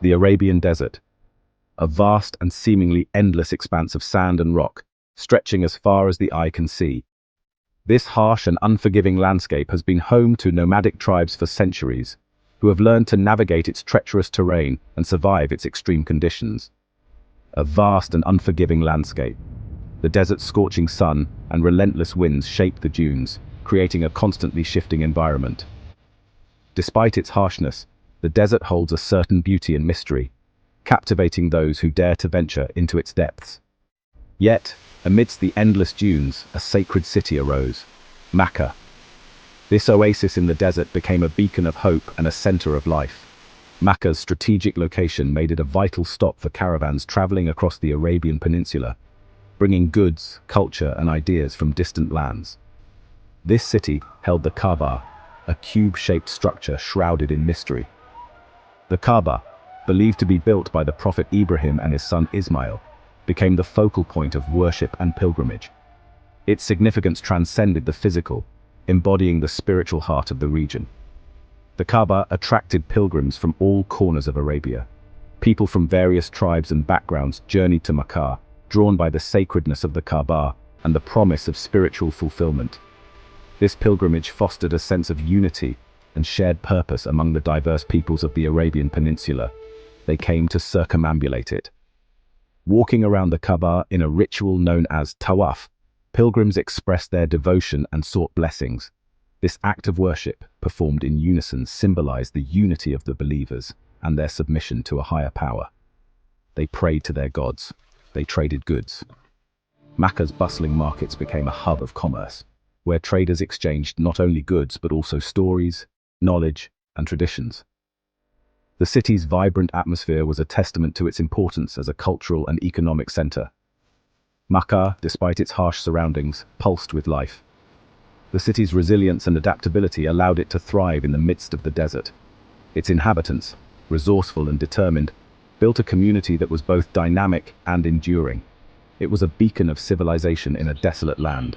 The Arabian Desert, a vast and seemingly endless expanse of sand and rock, stretching as far as the eye can see. This harsh and unforgiving landscape has been home to nomadic tribes for centuries, who have learned to navigate its treacherous terrain and survive its extreme conditions. A vast and unforgiving landscape. The desert's scorching sun and relentless winds shape the dunes, creating a constantly shifting environment. Despite its harshness, the desert holds a certain beauty and mystery, captivating those who dare to venture into its depths. Yet, amidst the endless dunes, a sacred city arose, Makkah. This oasis in the desert became a beacon of hope and a center of life. Makkah's strategic location made it a vital stop for caravans traveling across the Arabian Peninsula, bringing goods, culture, and ideas from distant lands. This city held the Kaaba, a cube-shaped structure shrouded in mystery. The Kaaba, believed to be built by the prophet Ibrahim and his son Ismail, became the focal point of worship and pilgrimage. Its significance transcended the physical, embodying the spiritual heart of the region. The Kaaba attracted pilgrims from all corners of Arabia. People from various tribes and backgrounds journeyed to Makkah, drawn by the sacredness of the Kaaba and the promise of spiritual fulfillment. This pilgrimage fostered a sense of unity and shared purpose among the diverse peoples of the Arabian Peninsula. They came to circumambulate it. Walking around the Kaaba in a ritual known as tawaf, pilgrims expressed their devotion and sought blessings. This act of worship, performed in unison, symbolized the unity of the believers and their submission to a higher power. They prayed to their gods. They traded goods. Makkah's bustling markets became a hub of commerce, where traders exchanged not only goods but also stories, knowledge, and traditions. The city's vibrant atmosphere was a testament to its importance as a cultural and economic center. Makkah, despite its harsh surroundings, pulsed with life. The city's resilience and adaptability allowed it to thrive in the midst of the desert. Its inhabitants, resourceful and determined, built a community that was both dynamic and enduring. It was a beacon of civilization in a desolate land.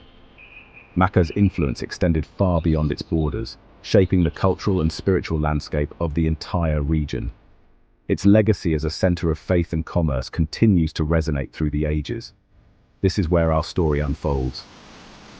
Makkah's influence extended far beyond its borders, shaping the cultural and spiritual landscape of the entire region. Its legacy as a center of faith and commerce continues to resonate through the ages. This is where our story unfolds.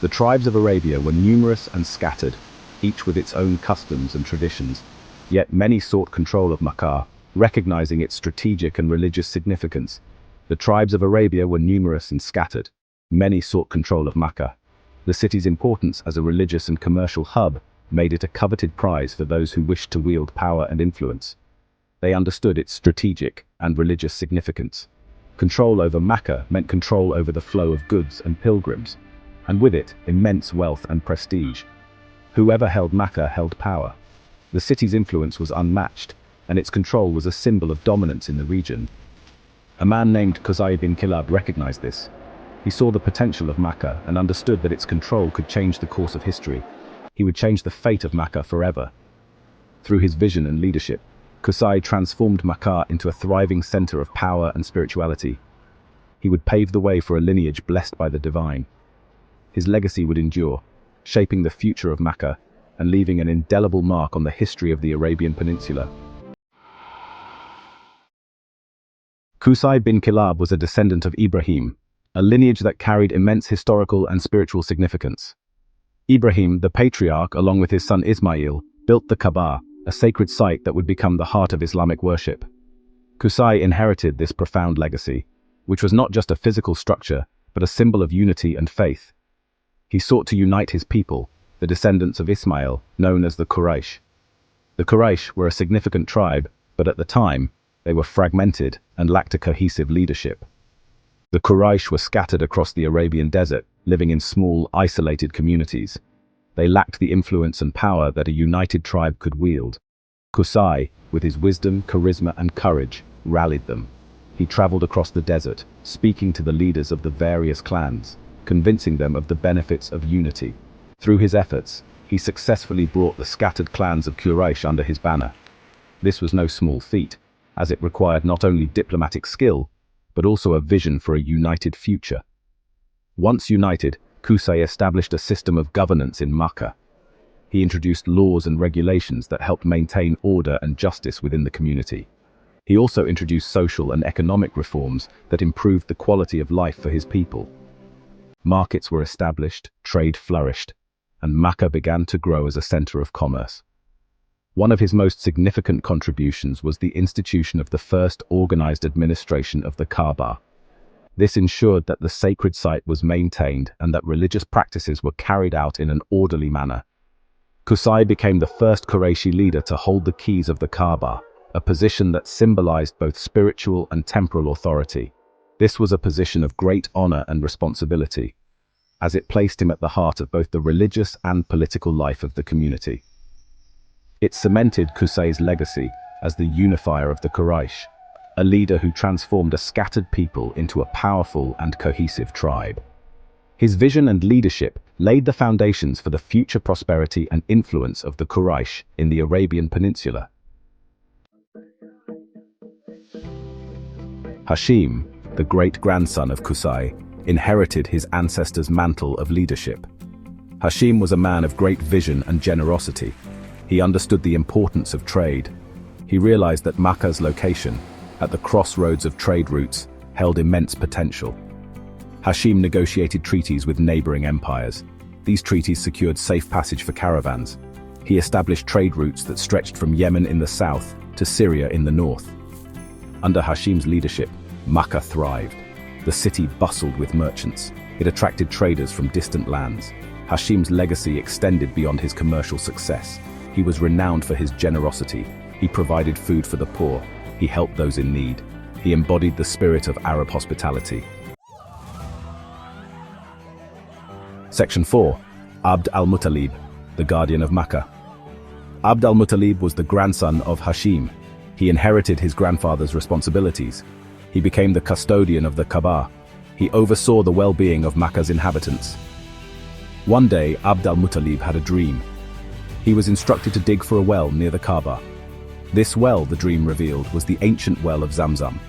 The tribes of Arabia were numerous and scattered, each with its own customs and traditions, yet many sought control of Makkah, recognizing its strategic and religious significance. The tribes of Arabia were numerous and scattered. Many sought control of Makkah. The city's importance as a religious and commercial hub made it a coveted prize for those who wished to wield power and influence. They understood its strategic and religious significance. Control over Makkah meant control over the flow of goods and pilgrims, and with it, immense wealth and prestige. Whoever held Makkah held power. The city's influence was unmatched, and its control was a symbol of dominance in the region. A man named Qusayy bin Kilab recognized this. He saw the potential of Makkah and understood that its control could change the course of history. He would change the fate of Makkah forever. Through his vision and leadership, Qusayy transformed Makkah into a thriving center of power and spirituality. He would pave the way for a lineage blessed by the divine. His legacy would endure, shaping the future of Makkah and leaving an indelible mark on the history of the Arabian Peninsula. Qusayy bin Kilab was a descendant of Ibrahim, a lineage that carried immense historical and spiritual significance. Ibrahim, the patriarch, along with his son Ismail, built the Kaaba, a sacred site that would become the heart of Islamic worship. Qusayy inherited this profound legacy, which was not just a physical structure, but a symbol of unity and faith. He sought to unite his people, the descendants of Ismail, known as the Quraysh. The Quraysh were a significant tribe, but at the time, they were fragmented and lacked a cohesive leadership. The Quraysh were scattered across the Arabian desert, living in small, isolated communities. They lacked the influence and power that a united tribe could wield. Qusayy, with his wisdom, charisma, and courage, rallied them. He traveled across the desert, speaking to the leaders of the various clans, convincing them of the benefits of unity. Through his efforts, he successfully brought the scattered clans of Quraysh under his banner. This was no small feat, as it required not only diplomatic skill, but also a vision for a united future. Once united, Qusayy established a system of governance in Makkah. He introduced laws and regulations that helped maintain order and justice within the community. He also introduced social and economic reforms that improved the quality of life for his people. Markets were established, trade flourished, and Makkah began to grow as a center of commerce. One of his most significant contributions was the institution of the first organized administration of the Kaaba. This ensured that the sacred site was maintained and that religious practices were carried out in an orderly manner. Qusayy became the first Qurayshi leader to hold the keys of the Kaaba, a position that symbolized both spiritual and temporal authority. This was a position of great honor and responsibility, as it placed him at the heart of both the religious and political life of the community. It cemented Qusayy's legacy as the unifier of the Quraysh, a leader who transformed a scattered people into a powerful and cohesive tribe. His vision and leadership laid the foundations for the future prosperity and influence of the Quraysh in the Arabian Peninsula. Hashim, the great-grandson of Qusayy, inherited his ancestors' mantle of leadership. Hashim was a man of great vision and generosity. He understood the importance of trade. He realized that Makkah's location, at the crossroads of trade routes, held immense potential. Hashim negotiated treaties with neighboring empires. These treaties secured safe passage for caravans. He established trade routes that stretched from Yemen in the south to Syria in the north. Under Hashim's leadership, Makkah thrived. The city bustled with merchants. It attracted traders from distant lands. Hashim's legacy extended beyond his commercial success. He was renowned for his generosity. He provided food for the poor. He helped those in need. He embodied the spirit of Arab hospitality. Section 4. Abd al-Muttalib, the guardian of Makkah. Abd al-Muttalib was the grandson of Hashim. He inherited his grandfather's responsibilities. He became the custodian of the Kaaba. He oversaw the well-being of Makkah's inhabitants. One day, Abd al-Muttalib had a dream. He was instructed to dig for a well near the Kaaba. This well, the dream revealed, was the ancient well of Zamzam.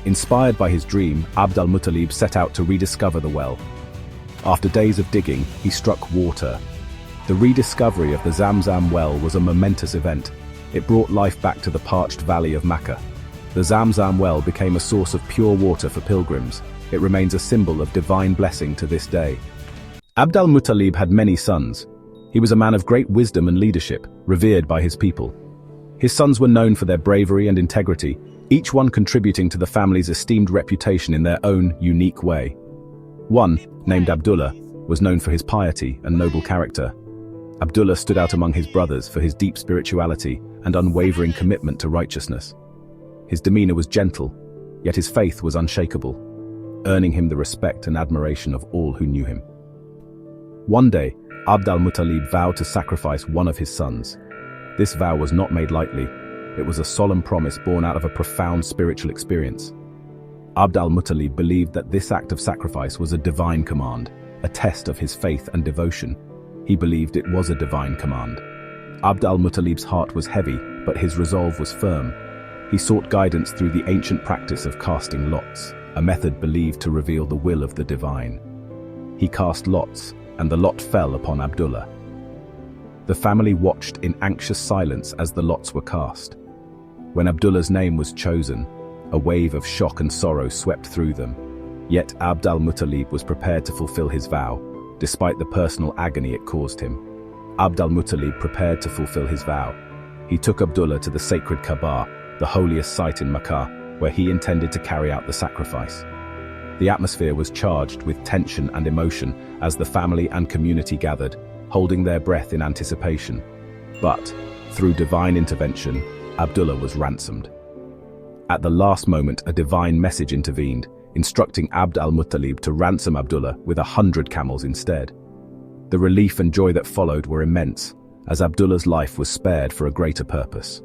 Inspired by his dream, Abd al-Muttalib set out to rediscover the well. After days of digging, he struck water. The rediscovery of the Zamzam well was a momentous event. It brought life back to the parched valley of Makkah. The Zamzam well became a source of pure water for pilgrims. It remains a symbol of divine blessing to this day. Abd al-Muttalib had many sons. He was a man of great wisdom and leadership, revered by his people. His sons were known for their bravery and integrity, each one contributing to the family's esteemed reputation in their own unique way. One, named Abdullah, was known for his piety and noble character. Abdullah stood out among his brothers for his deep spirituality and unwavering commitment to righteousness. His demeanor was gentle, yet his faith was unshakable, earning him the respect and admiration of all who knew him. One day, Abd al-Muttalib vowed to sacrifice one of his sons. This vow was not made lightly. It was a solemn promise born out of a profound spiritual experience. Abd al-Muttalib believed that this act of sacrifice was a divine command, a test of his faith and devotion. He believed it was a divine command. Abd al-Muttalib's heart was heavy, but his resolve was firm. He sought guidance through the ancient practice of casting lots, a method believed to reveal the will of the divine. He cast lots, and the lot fell upon Abdullah. The family watched in anxious silence as the lots were cast. When Abdullah's name was chosen, a wave of shock and sorrow swept through them. Yet Abd al-Muttalib was prepared to fulfill his vow, despite the personal agony it caused him. Abd al-Muttalib prepared to fulfill his vow. He took Abdullah to the sacred Kaaba, the holiest site in Makkah, where he intended to carry out the sacrifice. The atmosphere was charged with tension and emotion as the family and community gathered, holding their breath in anticipation. But, through divine intervention, Abdullah was ransomed. At the last moment, a divine message intervened, instructing Abd al-Muttalib to ransom Abdullah with 100 camels instead. The relief and joy that followed were immense, as Abdullah's life was spared for a greater purpose.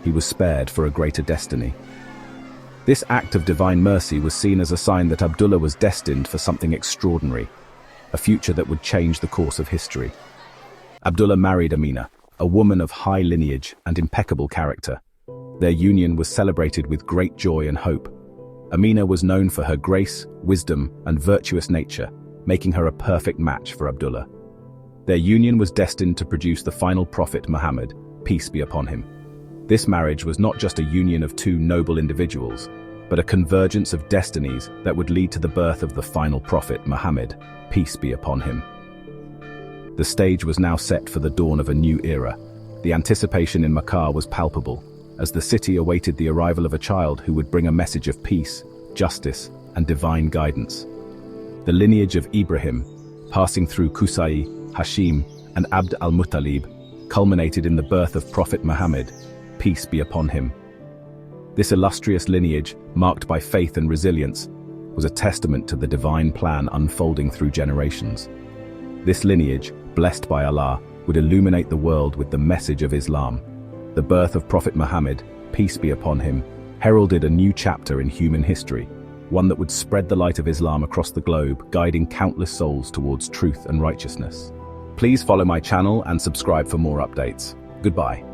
He was spared for a greater destiny. This act of divine mercy was seen as a sign that Abdullah was destined for something extraordinary, a future that would change the course of history. Abdullah married Amina, a woman of high lineage and impeccable character. Their union was celebrated with great joy and hope. Amina was known for her grace, wisdom, and virtuous nature, making her a perfect match for Abdullah. Their union was destined to produce the final prophet Muhammad, peace be upon him. This marriage was not just a union of two noble individuals, but a convergence of destinies that would lead to the birth of the final prophet, Muhammad, peace be upon him. The stage was now set for the dawn of a new era. The anticipation in Makkah was palpable, as the city awaited the arrival of a child who would bring a message of peace, justice, and divine guidance. The lineage of Ibrahim, passing through Qusayy, Hashim, and Abd al-Muttalib, culminated in the birth of Prophet Muhammad, peace be upon him. This illustrious lineage, marked by faith and resilience, was a testament to the divine plan unfolding through generations. This lineage, blessed by Allah, would illuminate the world with the message of Islam. The birth of Prophet Muhammad, peace be upon him, heralded a new chapter in human history, one that would spread the light of Islam across the globe, guiding countless souls towards truth and righteousness. Please follow my channel and subscribe for more updates. Goodbye.